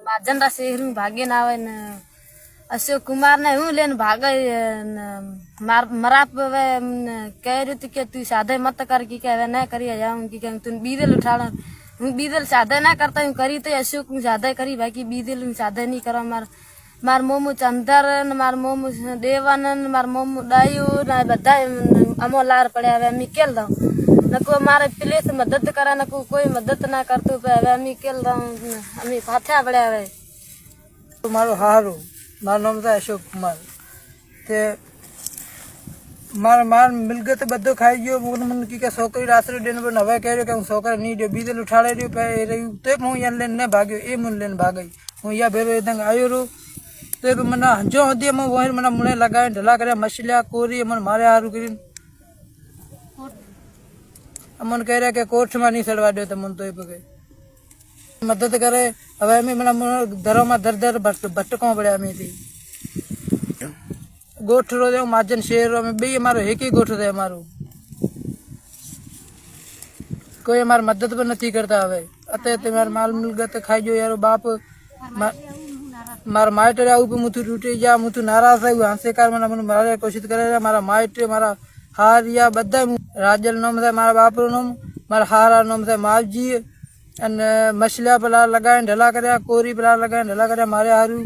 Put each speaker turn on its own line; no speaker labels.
માજનરા શહેર ભાગે ના આવે ને અશોક કુમાર ને હું લેને ભાગે મરા કહે रही कि तू साधे मत कर की क्या नहीं करी जाऊँ कि तू बीदल उठाड़ हूँ बीदल साधे ना करता हूँ करी तो अशोक हूँ साधे करी बाकी बीदल हूँ साधे नहीं करा मार मोमू चंदर मार मोमू देवानंद मार मोमू डायू ना बधा अमो लार पड़े हवे अमी केल दऊँ नको मारे प्लेस मदद करा नको कोई मदद ना करतु पे हवे अमी केल दऊँ अमी फाठ्या पड़े हवे
मारो हारू मारो नाम था अशोक कुमार ते मार मिलगत बधो खाई गयो मन की के छोकरी आश्रय देने पर हवे कह रहे कि हूँ छोकरा नहीं दे बीदल उठाड़े रही पे रही तो हूँ यहाँ लेने भाग्यो ए मन लेने भागई हूँ यहाँ भेरो इधर आयो रू तो मना जो होती मैं वही मना मुने लगाए ढला करे मछलियाँ कोरी मन मारे हारू करी अमन कह रहे कि कोर्ट में नहीं सड़वा दे तो मन तो गए मदद करे हवे अमी मना धरो में दर दर भटको पड़े अमी थी गोठरो दे माजन शेर में बे मारो एक ही गोठ दे मारो कोई हमारी मदद पर नहीं करता हवे अते तुम्हारे माल मिलगत खाई जो यारो बाप मारा माइट रे ऊपर मुथु टूटे जा मुथु नाराज है हांसे कार मना मन मारे कोशिश करे मारा माइट मारा हार या बदा राजल नाम है मारा बाप रो नाम मारा हारा नाम है मावजी अन मछलिया पला लगाए ढला करे कोरी पला लगाए ढला करे मारे हारू